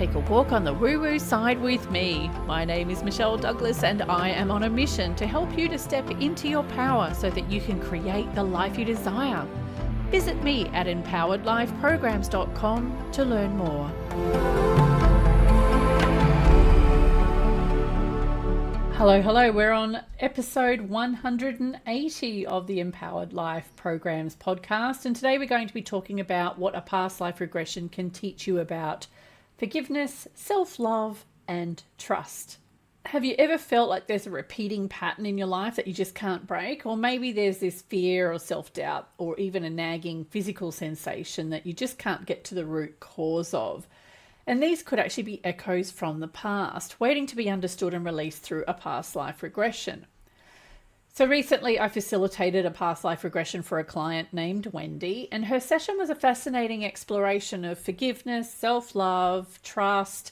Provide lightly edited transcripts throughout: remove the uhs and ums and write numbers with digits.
take a walk on the woo-woo side with me. My name is Michelle Douglas and I am on a mission to help you to step into your power so that you can create the life you desire. Visit me at empoweredlifeprograms.com to learn more. Hello, we're on episode 180 of the Empowered Life Programs podcast, and today we're going to be talking about what a past life regression can teach you about forgiveness, self-love, and trust. Have you ever felt like there's a repeating pattern in your life that you just can't break? Or maybe there's this fear or self-doubt or even a nagging physical sensation that you just can't get to the root cause of. And these could actually be echoes from the past, waiting to be understood and released through a past life regression. So recently I facilitated a past life regression for a client named Wendy, and her session was a fascinating exploration of forgiveness, self-love, trust,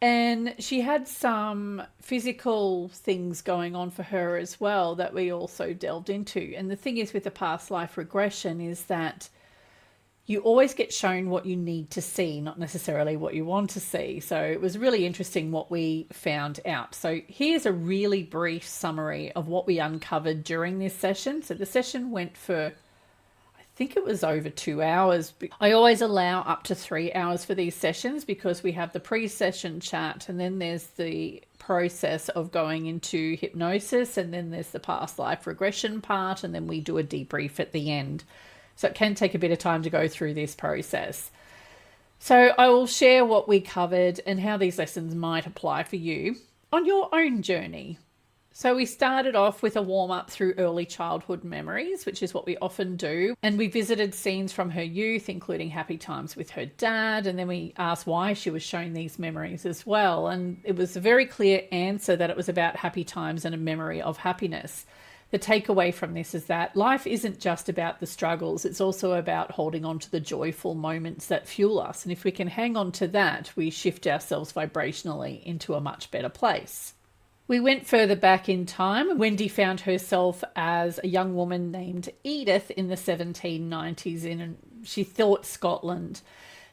and she had some physical things going on for her as well that we also delved into. And the thing is with the past life regression is that you always get shown what you need to see, not necessarily what you want to see. So it was really interesting what we found out. So here's a really brief summary of what we uncovered during this session. So the session went for, I think it was over 2 hours. I always allow up to 3 hours for these sessions because we have the pre-session chat and then there's the process of going into hypnosis and then there's the past life regression part and then we do a debrief at the end. So it can take a bit of time to go through this process. So I will share what we covered and how these lessons might apply for you on your own journey. So we started off with a warm-up through early childhood memories, which is what we often do. And we visited scenes from her youth, including happy times with her dad. And then we asked why she was showing these memories as well. And it was a very clear answer that it was about happy times and a memory of happiness. The takeaway from this is that life isn't just about the struggles, it's also about holding on to the joyful moments that fuel us. And if we can hang on to that, we shift ourselves vibrationally into a much better place. We went further back in time. Wendy found herself as a young woman named Edith in the 1790s in, she thought, Scotland.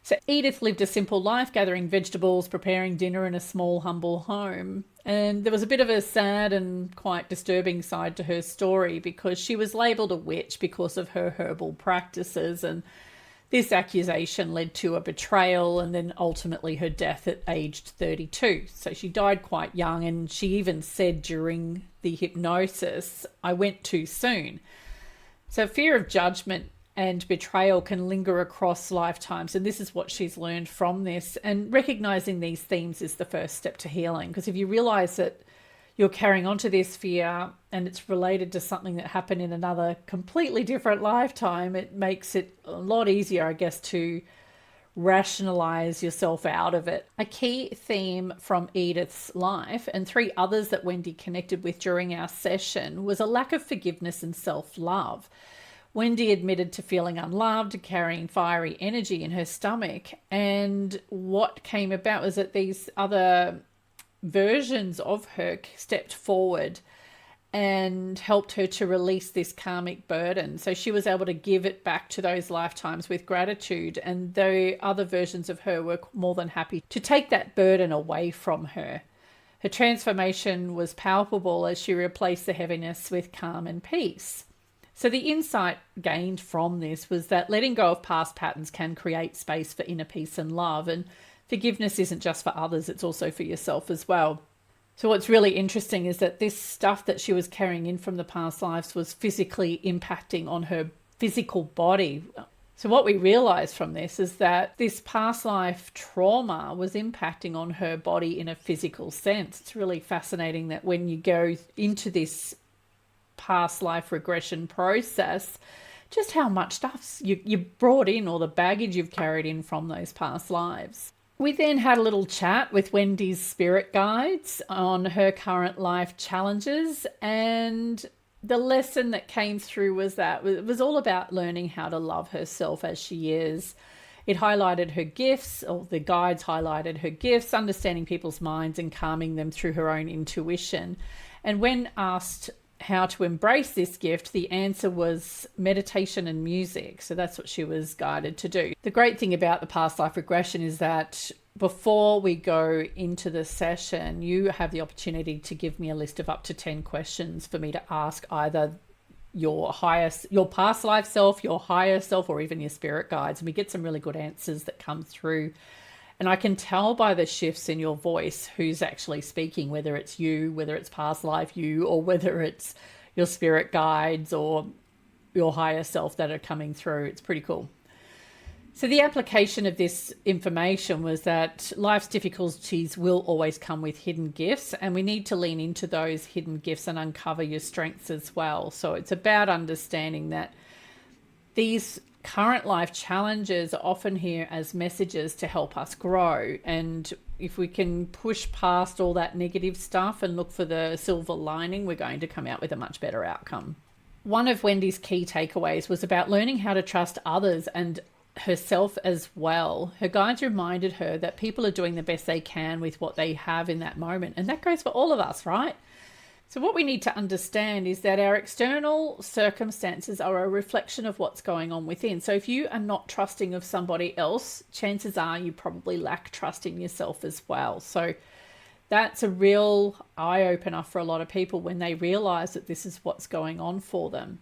So Edith lived a simple life, gathering vegetables, preparing dinner in a small, humble home. And there was a bit of a sad and quite disturbing side to her story because she was labelled a witch because of her herbal practices. And this accusation led to a betrayal and then ultimately her death at aged 32. So she died quite young, and she even said during the hypnosis, "I went too soon." So fear of judgment and betrayal can linger across lifetimes. And this is what she's learned from this. And recognizing these themes is the first step to healing. Because if you realize that you're carrying on to this fear and it's related to something that happened in another completely different lifetime, it makes it a lot easier, I guess, to rationalize yourself out of it. A key theme from Edith's life, and 3 others that Wendy connected with during our session, was a lack of forgiveness and self-love. Wendy admitted to feeling unloved, carrying fiery energy in her stomach. And what came about was that these other versions of her stepped forward and helped her to release this karmic burden. So she was able to give it back to those lifetimes with gratitude. And the other versions of her were more than happy to take that burden away from her. Her transformation was palpable as she replaced the heaviness with calm and peace. So the insight gained from this was that letting go of past patterns can create space for inner peace and love. And forgiveness isn't just for others, it's also for yourself as well. So what's really interesting is that this stuff that she was carrying in from the past lives was physically impacting on her physical body. So what we realized from this is that this past life trauma was impacting on her body in a physical sense. It's really fascinating that when you go into this past life regression process, just how much stuff you brought in, or the baggage you've carried in from those past lives. We then had a little chat with Wendy's spirit guides on her current life challenges, and the lesson that came through was that it was all about learning how to love herself as she is. It highlighted her gifts, or the guides highlighted her gifts, understanding people's minds and calming them through her own intuition. And when asked how to embrace this gift, the answer was meditation and music. So that's what she was guided to do. The great thing about the past life regression is that before we go into the session, you have the opportunity to give me a list of up to 10 questions for me to ask either your past life self, your higher self, or even your spirit guides. And we get some really good answers that come through. And I can tell by the shifts in your voice who's actually speaking, whether it's you, whether it's past life you, or whether it's your spirit guides or your higher self that are coming through. It's pretty cool. So the application of this information was that life's difficulties will always come with hidden gifts, and we need to lean into those hidden gifts and uncover your strengths as well. So it's about understanding that these current life challenges are often here as messages to help us grow. And if we can push past all that negative stuff and look for the silver lining, we're going to come out with a much better outcome. One of Wendy's key takeaways was about learning how to trust others and herself as well. Her guides reminded her that people are doing the best they can with what they have in that moment. And that goes for all of us, right? So what we need to understand is that our external circumstances are a reflection of what's going on within. So if you are not trusting of somebody else, chances are you probably lack trust in yourself as well. So that's a real eye-opener for a lot of people when they realize that this is what's going on for them.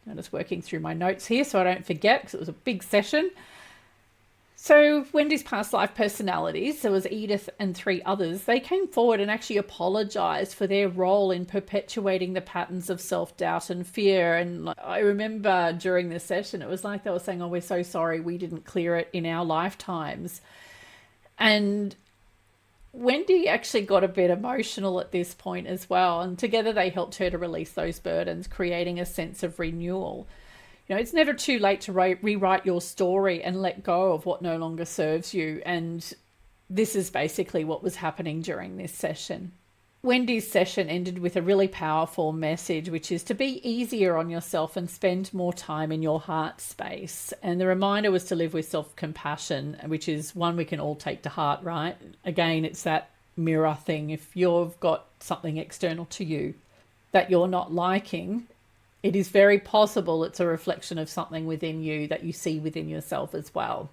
I'm just working through my notes here so I don't forget, because it was a big session. So Wendy's past life personalities, there was Edith and 3 others, they came forward and actually apologized for their role in perpetuating the patterns of self-doubt and fear. And I remember during this session, it was like they were saying, oh, we're so sorry we didn't clear it in our lifetimes. And Wendy actually got a bit emotional at this point as well, and together they helped her to release those burdens, creating a sense of renewal. You know, it's never too late to rewrite your story and let go of what no longer serves you, and this is basically what was happening during this session. Wendy's session ended with a really powerful message, which is to be easier on yourself and spend more time in your heart space. And the reminder was to live with self-compassion, which is one we can all take to heart, right? Again, it's that mirror thing. If you've got something external to you that you're not liking, it is very possible it's a reflection of something within you that you see within yourself as well.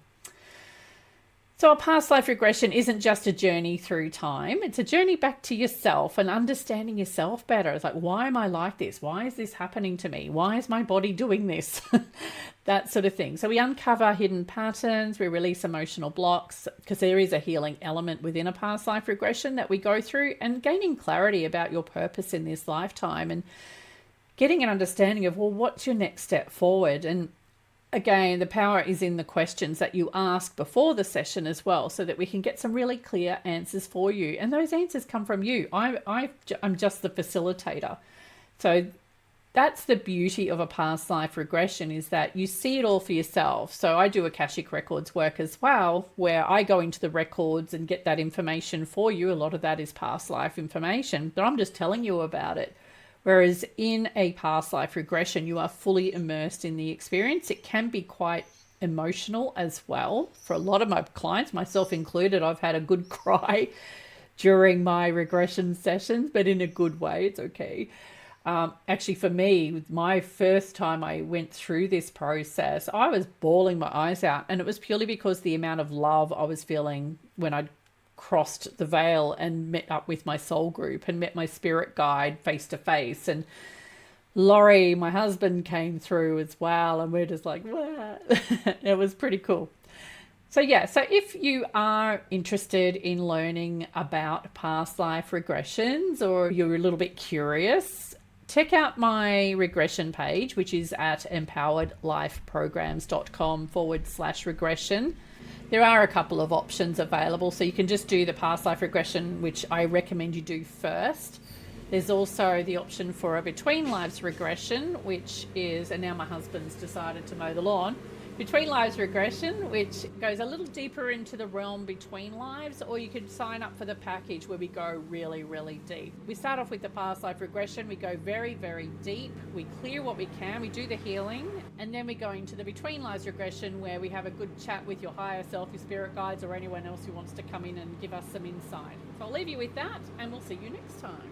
So a past life regression isn't just a journey through time. It's a journey back to yourself and understanding yourself better. It's like, why am I like this? Why is this happening to me? Why is my body doing this? That sort of thing. So we uncover hidden patterns, we release emotional blocks, because there is a healing element within a past life regression that we go through, and gaining clarity about your purpose in this lifetime and getting an understanding of, well, what's your next step forward? And again, the power is in the questions that you ask before the session as well, so that we can get some really clear answers for you. And those answers come from you. I'm just the facilitator. So that's the beauty of a past life regression, is that you see it all for yourself. So I do Akashic Records work as well, where I go into the records and get that information for you. A lot of that is past life information, but I'm just telling you about it. Whereas in a past life regression, you are fully immersed in the experience. It can be quite emotional as well. For a lot of my clients, myself included, I've had a good cry during my regression sessions, but in a good way. It's okay. Actually, for me, my first time I went through this process, I was bawling my eyes out, and it was purely because the amount of love I was feeling when I'd crossed the veil and met up with my soul group and met my spirit guide face to face. And Laurie, my husband, came through as well, and we're just like, what? It was pretty cool. So yeah, so if you are interested in learning about past life regressions, or you're a little bit curious, check out my regression page, which is at empoweredlifeprograms.com/regression. There are a couple of options available, so you can just do the past life regression, which I recommend you do first. There's also the option for a between lives regression, which is, and now my husband's decided to mow the lawn, between lives regression, which goes a little deeper into the realm between lives, or you could sign up for the package where we go really, really deep. We start off with the past life regression. We go very, very deep. We clear what we can. We do the healing, and then we go into the between lives regression, where we have a good chat with your higher self, your spirit guides, or anyone else who wants to come in and give us some insight. So I'll leave you with that, and we'll see you next time.